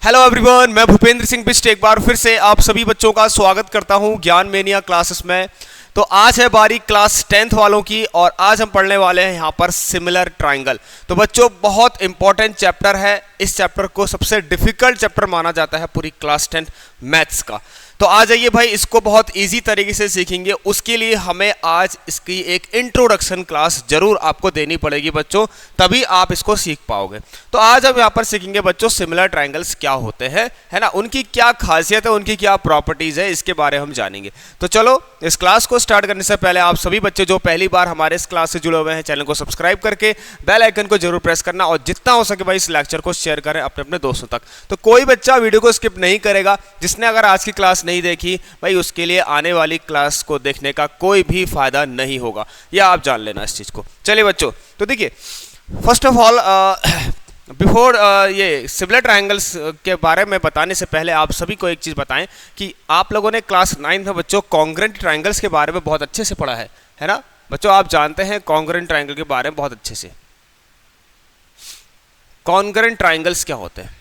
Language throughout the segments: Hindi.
हेलो एवरीवन, मैं भूपेंद्र सिंह बिष्ट एक बार फिर से आप सभी बच्चों का स्वागत करता हूं ज्ञान मेनिया क्लासेस में। तो आज है बारी क्लास 10th वालों की और आज हम पढ़ने वाले हैं यहां पर सिमिलर ट्रायंगल। तो बच्चों बहुत इंपॉर्टेंट चैप्टर है, इस चैप्टर को सबसे डिफिकल्ट चैप्टर माना जाता है पूरी क्लास 10th मैथ्स का। तो आ जाइए भाई, इसको बहुत इजी तरीके से सीखेंगे। उसके लिए हमें आज इसकी एक इंट्रोडक्शन क्लास जरूर आपको देनी पड़ेगी बच्चों, तभी आप इसको सीख पाओगे। तो आज हम यहाँ पर सीखेंगे बच्चों सिमिलर ट्रायंगल्स क्या होते हैं, है ना, उनकी क्या खासियत है, उनकी क्या प्रॉपर्टीज है, इसके बारे में हम जानेंगे। तो चलो इस क्लास को स्टार्ट करने से पहले आप सभी बच्चे जो पहली बार हमारे इस क्लास से जुड़े हुए हैं, चैनल को सब्सक्राइब करके बेल आइकन को जरूर प्रेस करना और जितना हो सके भाई इस लेक्चर को शेयर करें अपने अपने दोस्तों तक। तो कोई बच्चा वीडियो को स्किप नहीं करेगा, जिसने अगर आज की क्लास नहीं देखी भाई उसके लिए आने वाली क्लास को देखने का कोई भी फायदा नहीं होगा, यह आप जान लेना इस चीज को। चलिए बच्चों, तो देखिए फर्स्ट ऑफ ऑल बिफोर ये सिमिलर ट्रायंगल्स के बारे में बताने से पहले आप सभी को एक चीज़ बताएं कि आप लोगों ने क्लास 9 में बच्चों कॉन्ग्रुएंट ट्रायंगल्स के बारे में बहुत अच्छे से पढ़ा है ना बच्चों। आप जानते हैं कॉन्ग्रुएंट ट्रायंगल के बारे में बहुत अच्छे से। कॉन्ग्रुएंट ट्रायंगल्स क्या होते हैं?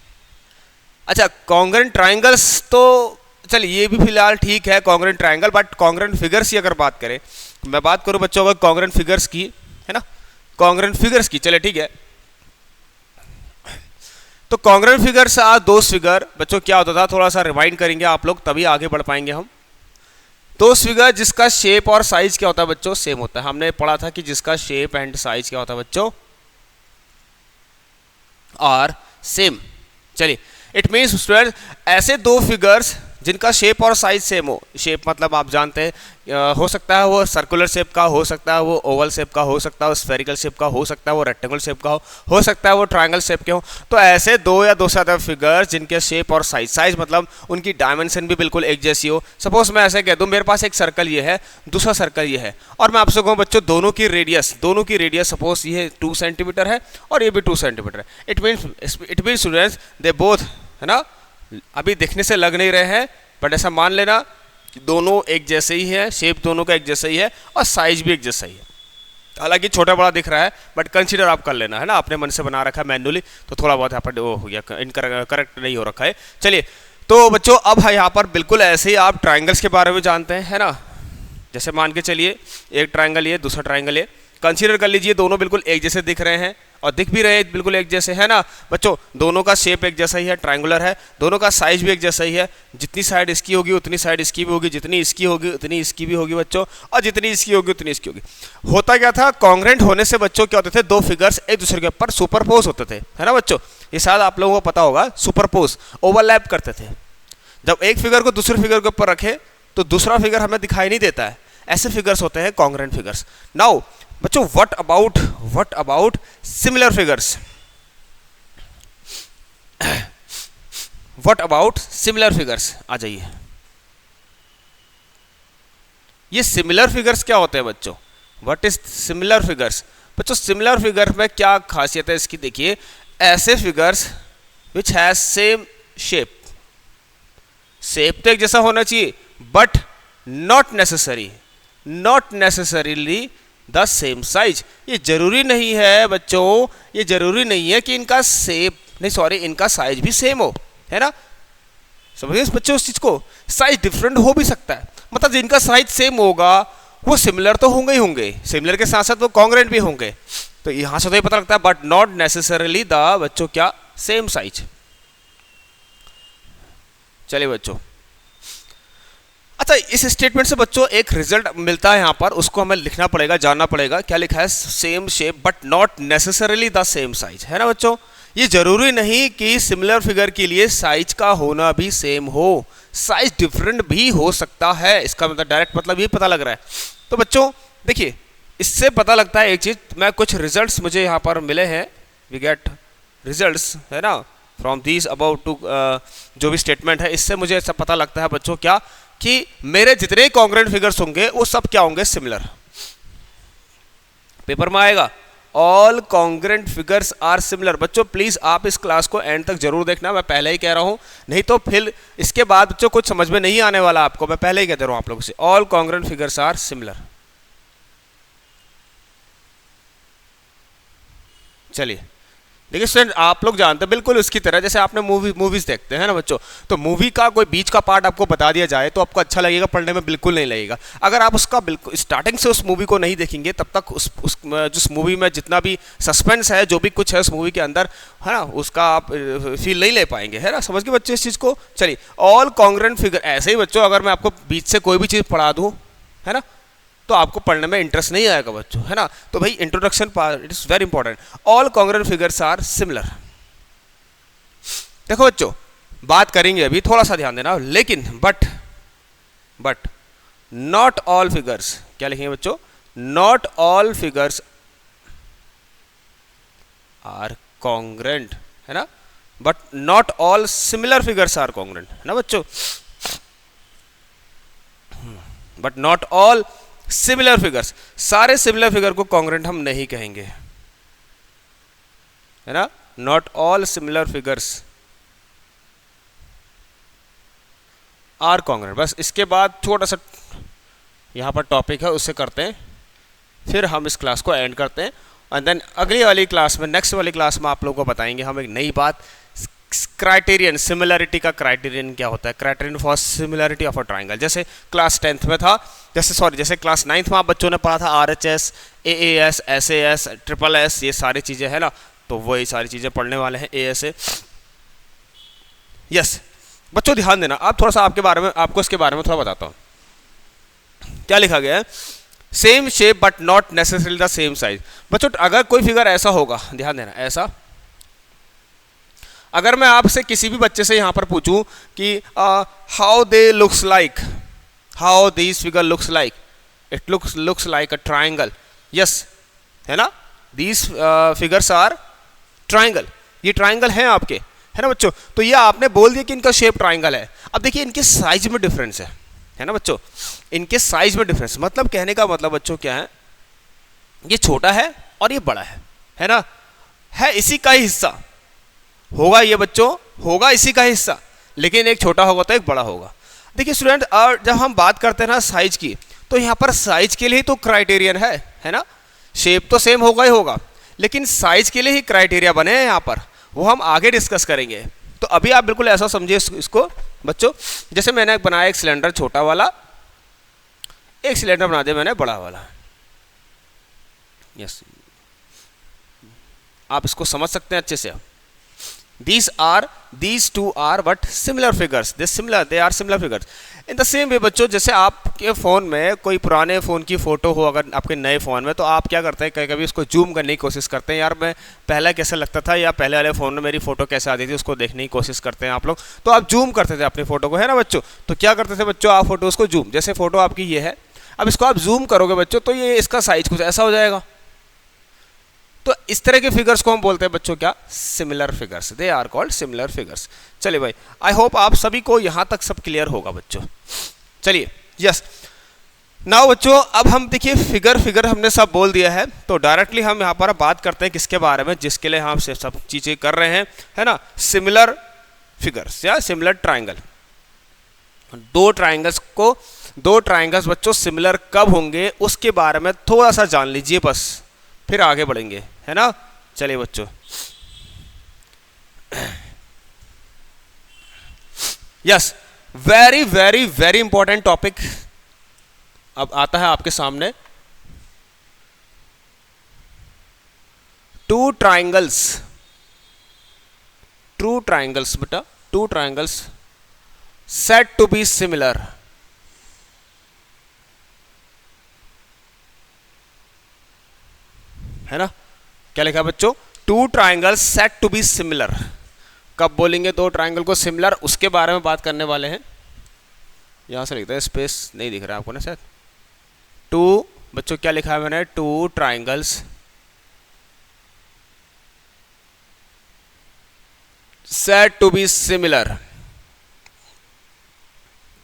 अच्छा, कॉन्ग्रुएंट ट्रायंगल्स तो चलिए ये भी फिलहाल ठीक है congruent triangle, but congruent figures की अगर बात करें, मैं बात करूं बच्चों अगर कॉन्ग्रुएंट फिगर्स की, है ना, कॉन्ग्रुएंट फिगर्स की, चलिए ठीक है। तो congruent figures are those figure बच्चों, क्या होता था थोड़ा सा रिवाइंड करेंगे आप लोग तभी आगे बढ़ पाएंगे हम। दोस फिगर जिसका शेप और साइज क्या होता है बच्चों, सेम होता है। हमने पढ़ा था कि जिसका शेप एंड साइज क्या होता है बच्चों, और सेम। चलिए, इट मीन्स स्टूडेंट ऐसे दो फिगर्स जिनका शेप और साइज सेम हो। शेप मतलब आप जानते हैं हो सकता है वो सर्कुलर शेप का, हो सकता है वो ओवल शेप का, हो सकता है वो स्फेरिकल शेप का, हो सकता है वो रेक्टेंगल शेप का हो सकता है वो ट्रायंगल शेप के हो। तो ऐसे दो या दो से ज़्यादा फिगर्स जिनके शेप और साइज मतलब उनकी डायमेंशन भी बिल्कुल एक जैसी हो। सपोज मैं ऐसे कह दूं मेरे पास एक सर्कल ये है, दूसरा सर्कल ये है, और मैं आपसे कहूँ बच्चों दोनों की रेडियस सपोज ये 2 सेंटीमीटर है और ये भी 2 सेंटीमीटर है। It means students they both, है ना, अभी दिखने से लग नहीं रहे हैं बट ऐसा मान लेना कि दोनों एक जैसे ही है, शेप दोनों का एक जैसा ही है और साइज भी एक जैसा ही है। हालांकि छोटा बड़ा दिख रहा है बट कंसीडर आप कर लेना, है ना, अपने मन से बना रखा है मैन्युअली, तो थोड़ा बहुत यहाँ पर वो हो गया, करेक्ट नहीं हो रखा है। चलिए, तो बच्चों अब यहाँ पर बिल्कुल ऐसे ही आप ट्राइंगल्स के बारे में जानते हैं, है ना। जैसे मान के चलिए एक ट्राइंगल ये, दूसरा ट्राइंगल ये, कंसीडर कर लीजिए दोनों बिल्कुल एक जैसे दिख रहे हैं और दिख भी रहे हैं बिल्कुल एक जैसे, है ना बच्चों। दोनों का शेप एक जैसा ही है, ट्रायंगुलर है, दोनों का साइज भी एक जैसा ही है। जितनी साइड इसकी होगी उतनी साइड इसकी भी होगी, जितनी इसकी होगी उतनी इसकी भी होगी बच्चों, और जितनी इसकी होगी उतनी इसकी होगी। होता क्या था, कॉन्ग्रुएंट होने से बच्चों क्या होते थे, दो फिगर्स एक दूसरे के ऊपर सुपरपोज होते थे, है ना बच्चों। ये शायद आप लोगों को पता होगा, सुपरपोज ओवरलैप करते थे। जब एक फिगर को दूसरे फिगर के ऊपर रखे तो दूसरा फिगर हमें दिखाई नहीं देता है, ऐसे फिगर्स होते हैं कॉन्ग्रुएंट फिगर्स। नाउ बच्चों what about similar figures? What about similar figures? आ जाइए, ये सिमिलर फिगर्स क्या होते हैं बच्चों? What is similar figures? बच्चों सिमिलर फिगर में क्या खासियत है इसकी, देखिए ऐसे फिगर्स विच हैज सेम शेप तो एक जैसा होना चाहिए but not necessarily the same size. ये जरूरी नहीं है बच्चों, ये जरूरी नहीं है कि इनका इनका साइज भी सेम हो, है ना। समझिए बच्चों उस चीज को, साइज डिफरेंट हो भी सकता है, मतलब जिनका साइज सेम होगा वो सिमिलर तो होंगे ही होंगे, सिमिलर के साथ साथ वो कॉन्ग्रुएंट भी होंगे। तो यहां से तो ये पता लगता है बट नॉट नेसेसरीली द बच्चों क्या सेम साइज। चलिए बच्चों, अच्छा इस स्टेटमेंट से बच्चों एक रिजल्ट मिलता है यहाँ पर, उसको हमें लिखना पड़ेगा, जानना पड़ेगा। क्या लिखा है, same shape but not necessarily the same size, है ना बच्चों। ये जरूरी नहीं कि सिमिलर फिगर के लिए साइज का होना भी सेम हो, साइज डिफरेंट भी हो सकता है। इसका मतलब डायरेक्ट मतलब ये पता लग रहा है। तो बच्चों देखिए इससे पता लगता है एक चीज, मैं कुछ रिजल्ट्स मुझे यहाँ पर मिले हैं, वी गेट रिजल्ट्स, है ना, फ्रॉम दीज अबाउट टू जो भी स्टेटमेंट है, इससे मुझे ऐसा पता लगता है बच्चों क्या कि मेरे जितने कॉन्ग्रुएंट फिगर्स होंगे वो सब क्या होंगे, सिमिलर। पेपर में आएगा all congruent figures are similar. बच्चों प्लीज आप इस क्लास को एंड तक जरूर देखना, मैं पहले ही कह रहा हूं, नहीं तो फिर इसके बाद बच्चों कुछ समझ में नहीं आने वाला आपको, मैं पहले ही कह दे रहा हूं आप लोगों से। All congruent figures are similar. चलिए देखिए स्टूडेंट, आप लोग जानते हैं बिल्कुल उसकी तरह, जैसे आपने मूवीज देखते हैं ना बच्चों, तो मूवी का कोई बीच का पार्ट आपको बता दिया जाए तो आपको अच्छा लगेगा, पढ़ने में बिल्कुल नहीं लगेगा। अगर आप उसका बिल्कुल स्टार्टिंग से उस मूवी को नहीं देखेंगे तब तक जिस मूवी में जितना भी सस्पेंस है, जो भी कुछ है उस मूवी के अंदर, है ना, उसका आप फील नहीं ले पाएंगे, है ना। समझ गए बच्चे इस चीज़ को। चलिए, ऑल कॉन्ग्रुएंट फिगर, ऐसे ही बच्चों अगर मैं आपको बीच से कोई भी चीज़ पढ़ा दूँ, है ना, तो आपको पढ़ने में इंटरेस्ट नहीं आएगा बच्चों, है ना। तो भाई introduction part it is very important. All congruent figures are similar. देखो बच्चों, बात करेंगे अभी, थोड़ा सा ध्यान देना, लेकिन बट नॉट ऑल फिगर्स, क्या लिखेंगे बच्चों, not all figures are congruent, है ना, but not all similar figures are congruent, है ना बच्चों। But not all similar figures, सारे सिमिलर फिगर को कॉन्ग्रुएंट हम नहीं कहेंगे, है ना। Not all similar figures are congruent. बस इसके बाद छोटा सा यहाँ पर टॉपिक है, उससे करते हैं, फिर हम इस क्लास को एंड करते हैं। एंड देन अगली वाली क्लास में, नेक्स्ट वाली क्लास में आप लोगों को बताएंगे हम एक नई बात, क्राइटेरियन, सिमिलैरिटी का क्राइटेरियन क्या होता है, criterion for similarity of a triangle. जैसे क्लास 10th में था, जैसे क्लास 9th में आप बच्चों ने पढ़ा था RHS, AAS, SAS, SSS, ये सारी चीज़ें, है ना, तो वही सारी चीज़ें पढ़ने वाले हैं, ASA। यस बच्चों, ध्यान देना, आप थोड़ा सा आपको इसके बारे में थोड़ा बताता हूँ। क्या लिखा गया है, same shape but not necessarily the same size. बच्चों अगर कोई फिगर ऐसा होगा, ध्यान देना, ऐसा, अगर मैं आपसे किसी भी बच्चे से यहाँ पर पूछूं कि how they looks like, how this figure looks like, it looks like a triangle, yes, है ना, दीज फिगर्स आर ट्राइंगल, ये ट्राइंगल हैं आपके, है ना बच्चों। तो ये आपने बोल दिया कि इनका शेप ट्राइंगल है। अब देखिए इनके साइज में डिफरेंस है ना बच्चों, इनके साइज में डिफरेंस, मतलब कहने का मतलब बच्चों क्या है, ये छोटा है और ये बड़ा है ना, है इसी का ही हिस्सा होगा, ये बच्चों होगा इसी का हिस्सा, लेकिन एक छोटा होगा तो एक बड़ा होगा। देखिए स्टूडेंट, और जब हम बात करते हैं ना साइज की, तो यहाँ पर साइज के लिए ही तो क्राइटेरियन है ना, शेप तो सेम होगा ही होगा, लेकिन साइज के लिए ही क्राइटेरिया बने हैं यहाँ पर, वो हम आगे डिस्कस करेंगे। तो अभी आप बिल्कुल ऐसा समझिए इसको बच्चों, जैसे मैंने बनाया एक सिलेंडर छोटा वाला, एक सिलेंडर बना दिया मैंने बड़ा वाला, यस, आप इसको समझ सकते हैं अच्छे से। these two are but similar figures, they are similar figures in the same way। बच्चों जैसे आपके फ़ोन में कोई पुराने फ़ोन की फ़ोटो हो अगर आपके नए फ़ोन में, तो आप क्या करते हैं, कभी उसको जूम करने की कोशिश करते हैं, यार मैं पहला कैसा लगता था या पहले वाले फ़ोन में मेरी फ़ोटो कैसे आती थी, उसको देखने की कोशिश करते हैं आप लोग। तो आप जूम करते थे अपनी फ़ोटो को, है ना बच्चों। तो क्या करते थे बच्चों, आप फोटो उसको जूम, जैसे फ़ोटो आपकी ये है, अब इसको आप जूम करोगे बच्चों तो ये इसका साइज कुछ ऐसा हो जाएगा। तो इस तरह के फिगर्स को हम बोलते हैं बच्चों क्या, similar figures, they are called similar figures. चलिए भाई, आई होप आप सभी को यहाँ तक सब क्लियर होगा बच्चों। चलिए यस, नाउ बच्चों अब हम देखिए फिगर हमने सब बोल दिया है, तो डायरेक्टली हम यहाँ पर बात करते हैं किसके बारे में, जिसके लिए हम सब चीज़ें कर रहे हैं, है ना, सिमिलर फिगर्स या सिमिलर ट्राइंगल। दो ट्राइंगल्स बच्चों सिमिलर कब होंगे उसके बारे में थोड़ा सा जान लीजिए बस, फिर आगे बढ़ेंगे, है ना। चलिए बच्चों, yes, very very very important topic अब आता है आपके सामने। टू ट्राइंगल्स बेटा, two triangles said to be similar, है ना, क्या लिखा बच्चों, two triangle said to be similar. कब बोलेंगे दो ट्राइंगल को सिमिलर, उसके बारे में बात करने वाले हैं। यहां से लिखते हैं, स्पेस नहीं दिख रहा है आपको ना शायद। टू बच्चों क्या लिखा है मैंने, two triangles said to be similar,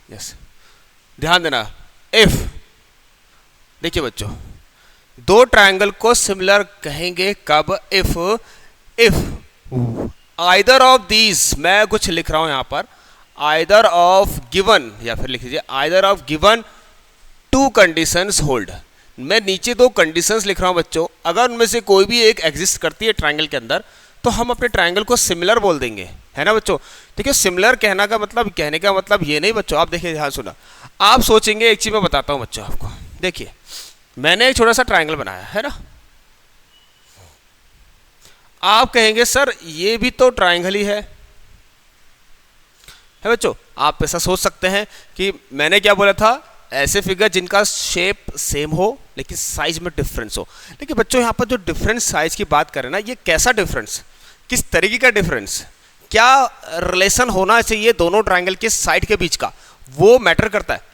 yes, ध्यान देना। इफ, देखिए बच्चों, दो ट्रायंगल को सिमिलर कहेंगे कब, इफ आइदर ऑफ दीज, मैं कुछ लिख रहा हूं यहां पर, आइदर ऑफ गिवन, या फिर लिख लीजिए either of given to conditions hold. मैं नीचे दो कंडीशंस लिख रहा हूं बच्चों, अगर उनमें से कोई भी एक एग्जिस्ट करती है ट्रायंगल के अंदर, तो हम अपने ट्राइंगल को सिमिलर बोल देंगे, है ना बच्चों। देखिए सिमिलर कहने का मतलब ये नहीं बच्चों, आप देखिए ध्यान सुना, आप सोचेंगे, एक चीज मैं बताता हूँ बच्चों आपको। देखिए मैंने एक छोटा सा ट्राइंगल बनाया है ना, आप कहेंगे सर ये भी तो ट्राइंगल ही है बच्चों। आप ऐसा सोच सकते हैं कि मैंने क्या बोला था, ऐसे फिगर जिनका शेप सेम हो लेकिन साइज में डिफरेंस हो। लेकिन बच्चों यहाँ पर जो डिफरेंस साइज की बात करें ना, ये कैसा डिफरेंस, किस तरीके का डिफरेंस, क्या रिलेशन होना चाहिए दोनों ट्राइंगल के साइड के बीच का, वो मैटर करता है।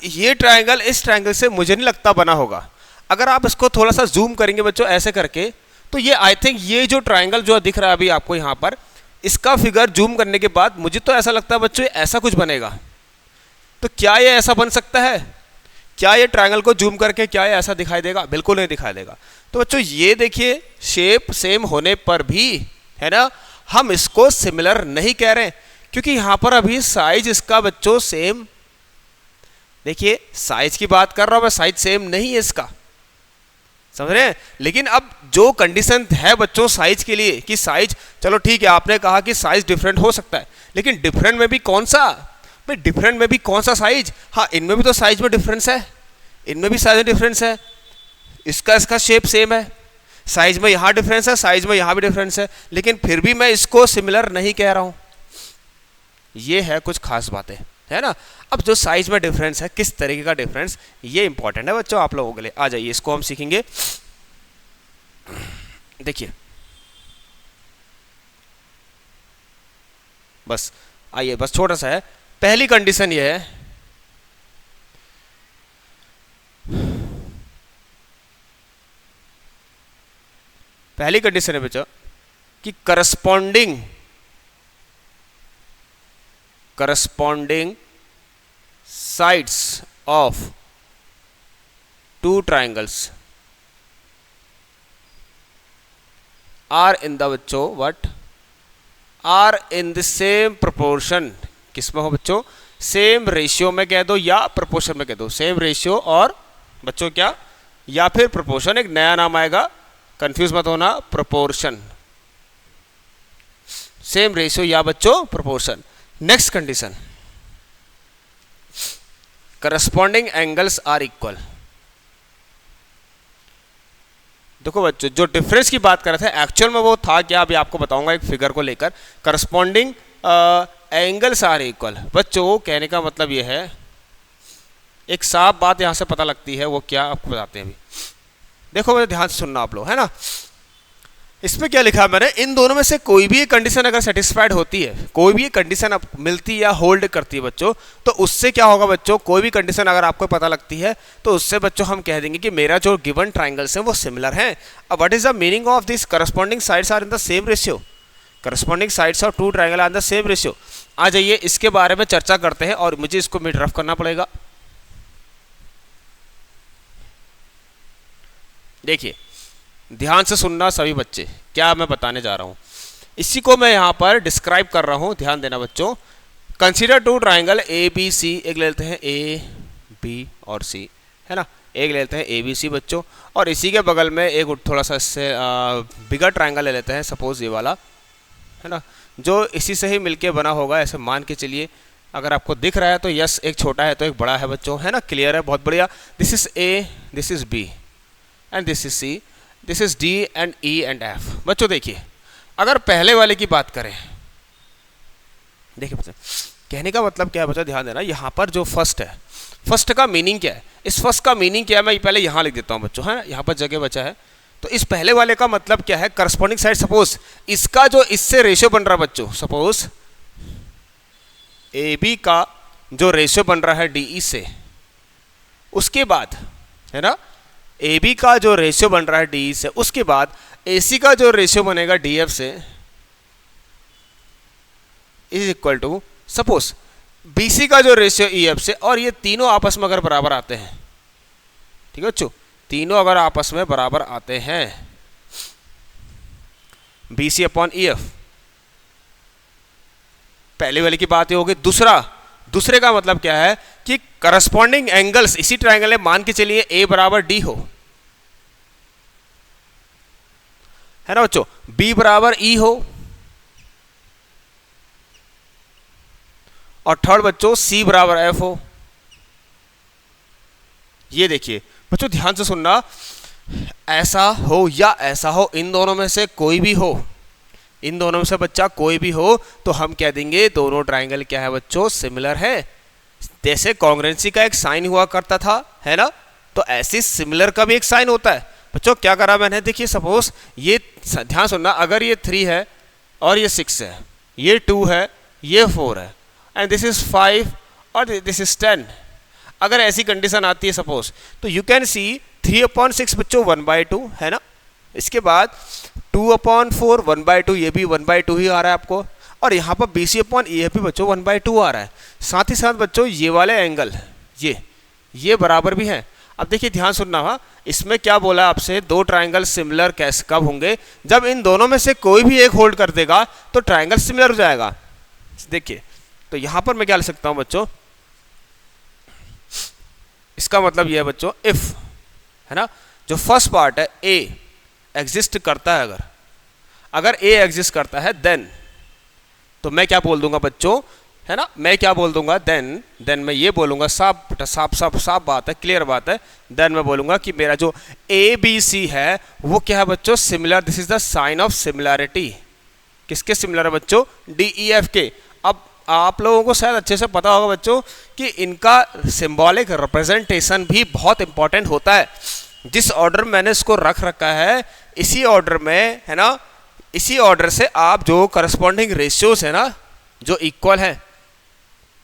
ये ट्राइंगल इस ट्राइंगल से मुझे नहीं लगता बना होगा। अगर आप इसको थोड़ा सा जूम करेंगे बच्चों ऐसे करके, तो ये आई थिंक ये जो ट्राइंगल जो दिख रहा है अभी आपको यहाँ पर, इसका फिगर जूम करने के बाद मुझे तो ऐसा लगता है बच्चों ऐसा कुछ बनेगा। तो क्या ये ऐसा बन सकता है, क्या ये ट्राइंगल को जूम करके क्या ये ऐसा दिखाई देगा, बिल्कुल नहीं दिखाई देगा। तो बच्चों ये देखिए शेप सेम होने पर भी, है ना, हम इसको सिमिलर नहीं कह रहे, क्योंकि यहां पर अभी साइज इसका बच्चों सेम, देखिए साइज की बात कर रहा हूं मैं, साइज सेम नहीं है इसका, समझ रहे हैं। लेकिन अब जो कंडीशन है बच्चों साइज के लिए कि साइज, चलो ठीक है आपने कहा कि साइज डिफरेंट हो सकता है, लेकिन डिफरेंट में भी कौन सा, भाई डिफरेंट में भी कौन सा साइज, हाँ इनमें भी तो साइज में डिफरेंस है, इनमें भी साइज में डिफरेंस है, इसका शेप सेम है, साइज में यहाँ डिफरेंस है, साइज में यहाँ भी डिफरेंस है, लेकिन फिर भी मैं इसको सिमिलर नहीं कह रहा हूँ। ये है कुछ खास बातें, है ना। अब जो साइज में डिफरेंस है, किस तरीके का डिफरेंस, ये इंपॉर्टेंट है बच्चों आप लोगों के लिए। आ जाइए इसको हम सीखेंगे। देखिए बस आइए, बस छोटा सा है। पहली कंडीशन ये है, पहली कंडीशन है बच्चों कि corresponding sides of two triangles are in the बच्चों what are in the same proportion, किसमें हो बच्चों, सेम रेशियो में कह दो या प्रोपोर्शन में कह दो, सेम रेशियो और बच्चों क्या, या फिर प्रोपोर्शन, एक नया नाम आएगा, कंफ्यूज मत होना, प्रोपोर्शन, सेम रेशियो या बच्चों proportion. Next condition, corresponding angles are equal. देखो बच्चों जो डिफरेंस की बात कर रहे थे एक्चुअल में वो था क्या, अभी आपको बताऊंगा एक फिगर को लेकर। करस्पॉन्डिंग एंगल्स आर इक्वल, बच्चों कहने का मतलब ये है, एक साफ बात यहां से पता लगती है, वो क्या आपको बताते हैं अभी। देखो मेरे ध्यान से सुनना आप लोग, है ना। इसमें क्या लिखा है मैंने, इन दोनों में से कोई भी एक कंडीशन अगर सेटिस्फाइड होती है, कोई भी एक कंडीशन मिलती या होल्ड करती है बच्चों, तो उससे क्या होगा बच्चों, कोई भी कंडीशन अगर आपको पता लगती है तो उससे बच्चों हम कह देंगे कि मेरा जो गिवन ट्राइंगल्स हैं वो सिमिलर हैं। अब what is the meaning of this, corresponding sides are in the same ratio, corresponding sides of two triangle are in the same ratio. आ जाइए इसके बारे में चर्चा करते हैं, और मुझे इसको मिड रफ करना पड़ेगा। देखिए ध्यान से सुनना सभी बच्चे, क्या मैं बताने जा रहा हूं, इसी को मैं यहां पर डिस्क्राइब कर रहा हूं, ध्यान देना बच्चों। Consider two triangle A B C, एक ले लेते हैं ए बी और सी, है ना, एक ले लेते हैं ए बी सी बच्चों, और इसी के बगल में एक थोड़ा सा इससे बिगर ट्राइंगल ले लेते हैं, सपोज ये वाला, है ना, जो इसी से ही मिलके बना होगा, ऐसे मान के चलिए। अगर आपको दिख रहा है तो यस, एक छोटा है तो एक बड़ा है बच्चों, है ना, क्लियर है, बहुत बढ़िया। This is A, this is B and this is C, this is D and E and F. बच्चों देखिए अगर पहले वाले की बात करें, देखिए बच्चों कहने का मतलब क्या है बच्चों, ध्यान देना, यहाँ पर जो फर्स्ट है, फर्स्ट का मीनिंग क्या है, इस फर्स्ट का मीनिंग क्या है, मैं पहले यहाँ लिख देता हूँ बच्चों, है ना, यहाँ पर जगह बचा है। तो इस पहले वाले का मतलब क्या है, करस्पॉन्डिंग साइड, सपोज इसका जो इससे रेशियो बन रहा है बच्चों, सपोज ए बी का जो रेशियो बन रहा है डी ई से, उसके बाद, है ना, ए बी का जो रेशियो बन रहा है डी से, उसके बाद ए सी का जो रेशियो बनेगा डी एफ से, is equal to suppose B C का जो रेशियो ई एफ से, और ये तीनों आपस में अगर बराबर आते हैं, ठीक है बच्चों, तीनों अगर आपस में बराबर आते हैं, B C upon E F, पहले वाले की बात ये होगी। दूसरे का मतलब क्या है कि करस्पॉन्डिंग एंगल्स इसी ट्राइंगल में मान के चलिए ए बराबर डी हो, है ना बच्चों, B बराबर E हो, और थर्ड बच्चों C बराबर F हो। ये देखिए बच्चों ध्यान से सुनना, ऐसा हो या ऐसा हो, इन दोनों में से कोई भी हो, इन दोनों में से बच्चा कोई भी हो, तो हम कह देंगे दोनों ट्राइंगल क्या है बच्चों, सिमिलर है। जैसे कॉन्ग्रुएंसी का एक साइन हुआ करता था, है ना, तो ऐसे सिमिलर का भी एक साइन होता है बच्चों। क्या करा मैंने, देखिए सपोज ये, ध्यान सुनना, अगर ये 3 है और ये 6 है, ये 2 है, ये 4 है, एंड दिस इज 5 और दिस इज 10, अगर ऐसी कंडीशन आती है सपोज, तो यू कैन सी 3/6 बच्चों 1/2 है ना, इसके बाद 2/4 1/2, ये भी 1/2 ही आ रहा है आपको, और यहाँ पर BC/EF भी बच्चों 1/2 आ रहा है। साथ ही साथ बच्चों ये वाले एंगल, ये बराबर भी है। अब देखिए ध्यान सुनना, हाँ, इसमें क्या बोला आपसे, दो ट्राइंगल सिमिलर कैसे कब होंगे, जब इन दोनों में से कोई भी एक होल्ड कर देगा तो ट्राइंगल सिमिलर हो जाएगा। देखिए तो यहाँ पर मैं क्या लिख सकता हूँ बच्चों, इसका मतलब यह है बच्चों, इफ, है ना, जो फर्स्ट पार्ट है ए एग्जिस्ट करता है, अगर ए एग्जिस्ट करता है देन, तो मैं क्या बोल दूंगा बच्चों, है ना, मैं क्या बोल दूंगा, देन मैं ये बोलूंगा, साफ बात है, क्लियर बात है, देन मैं बोलूंगा कि मेरा जो ABC है वो क्या है बच्चों, similar, this is the sign of similarity. किसके सिमिलर है बच्चों, DEF के। अब आप लोगों को शायद अच्छे से पता होगा बच्चों कि इनका सिंबॉलिक रिप्रेजेंटेशन भी बहुत इंपॉर्टेंट होता है। जिस ऑर्डर मैंने इसको रख रखा है, इसी ऑर्डर में, है ना, इसी ऑर्डर से आप जो करस्पॉन्डिंग रेशियोज है ना, जो इक्वल है,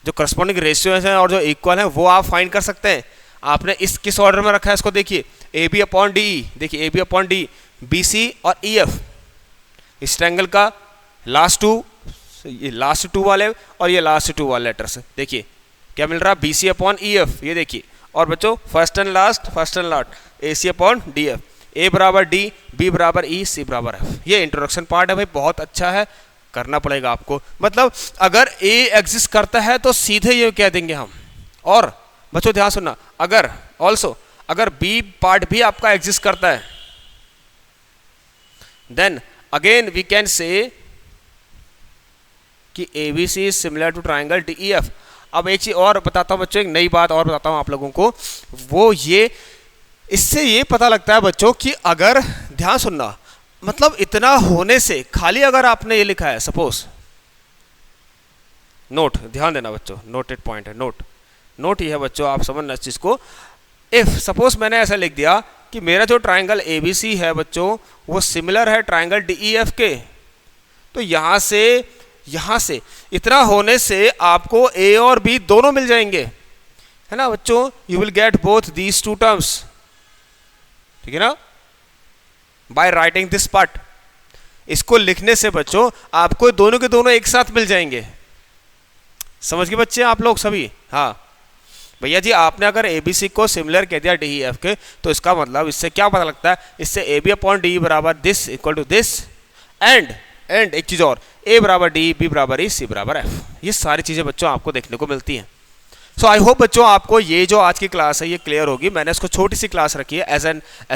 जो करस्पॉन्डिंग रेशियोज हैं और जो इक्वल है, वो आप फाइंड कर सकते हैं। आपने इस किस ऑर्डर में रखा है इसको, देखिए AB/DE, देखिए AB/DE, BC और EF, इस ट्रायंगल का लास्ट टू वाले और ये लास्ट टू वाले लेटर्स, देखिए क्या मिल रहा है, BC/EF, ये देखिए, और बच्चों first and last AC/DF, A बराबर D, B बराबर E, C बराबर F। ये इंट्रोडक्शन पार्ट है भाई, बहुत अच्छा है, करना पड़ेगा आपको। मतलब अगर A एग्जिस्ट करता है तो सीधे ये कह देंगे हम, और बच्चों ध्यान सुनना, अगर ऑल्सो अगर B पार्ट भी आपका एग्जिस्ट करता है, then again we can say कि ABC is similar to triangle DEF। अब एक चीज और बताता हूं बच्चों, एक नई बात और बताता हूं आप लोगों को, वो ये, इससे ये पता लगता है बच्चों कि अगर, ध्यान सुनना, मतलब इतना होने से, खाली अगर आपने ये लिखा है सपोज, नोट, ध्यान देना बच्चों, नोटेड पॉइंट है, नोट ये है बच्चों, आप समझना इस चीज को। इफ सपोज मैंने ऐसा लिख दिया कि मेरा जो ट्राइंगल ABC है बच्चों वो सिमिलर है ट्राइंगल DEF के, तो यहां से इतना होने से आपको A और B दोनों मिल जाएंगे, है ना बच्चों, you will get both these two terms, ठीक है ना, बाय राइटिंग दिस पार्ट। इसको लिखने से बच्चों आपको दोनों के दोनों एक साथ मिल जाएंगे। समझ गए बच्चे आप लोग सभी? हाँ भैया जी, आपने अगर ABC को सिमिलर कह दिया DEF के, तो इसका मतलब इससे क्या पता लगता है, इससे AB/DE बराबर this equal to this, and एक चीज और, A बराबर D, B बराबर E, C बराबर F। ये सारी चीजें बच्चों आपको देखने को मिलती हैं। सो आई होप बच्चों आपको ये जो आज की क्लास है ये क्लियर होगी। मैंने इसको छोटी सी क्लास रखी है एज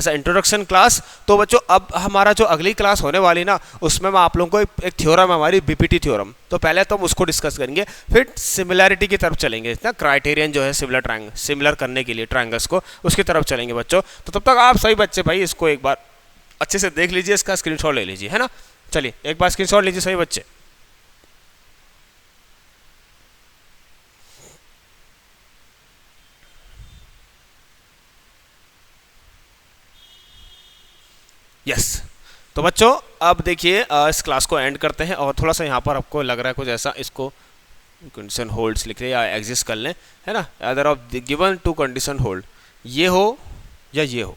अ इंट्रोडक्शन क्लास। तो बच्चों अब हमारा जो अगली क्लास होने वाली ना, उसमें मैं आप लोगों को एक थ्योरम है हमारी, BPT थ्योरम, तो पहले तो हम उसको डिस्कस करेंगे, फिर सिमिलैरिटी की तरफ चलेंगे, इतना क्राइटेरियन जो है सिमिलर करने के लिए ट्राइंगल्स को, उसकी तरफ चलेंगे बच्चों। तो तब तक आप सभी बच्चे भाई इसको एक बार अच्छे से देख लीजिए, इसका स्क्रीनशॉट ले लीजिए, है ना। चलिए एक बार स्क्रीनशॉट लीजिए सभी बच्चे। यस तो बच्चों अब देखिए इस क्लास को एंड करते हैं, और थोड़ा सा यहाँ पर आपको लग रहा है कुछ ऐसा, इसको कंडीशन होल्ड्स लिख रहे या एग्जिस्ट कर लें, है ना, other of given two condition hold, ये हो या ये हो,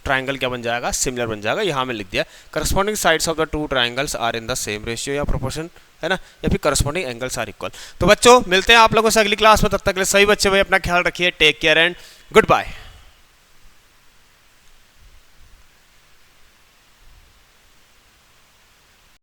ट्राइंगल क्या बन जाएगा, सिमिलर बन जाएगा। यहाँ में लिख दिया corresponding sides of the two triangles are in the same ratio या प्रोपोर्शन, है ना, या फिर करस्पॉन्डिंग एंगल्स आर इक्वल। तो बच्चों मिलते हैं आप लोगों से अगली क्लास में, तब तक के लिए सही बच्चे भाई अपना ख्याल रखिए, take care and good bye.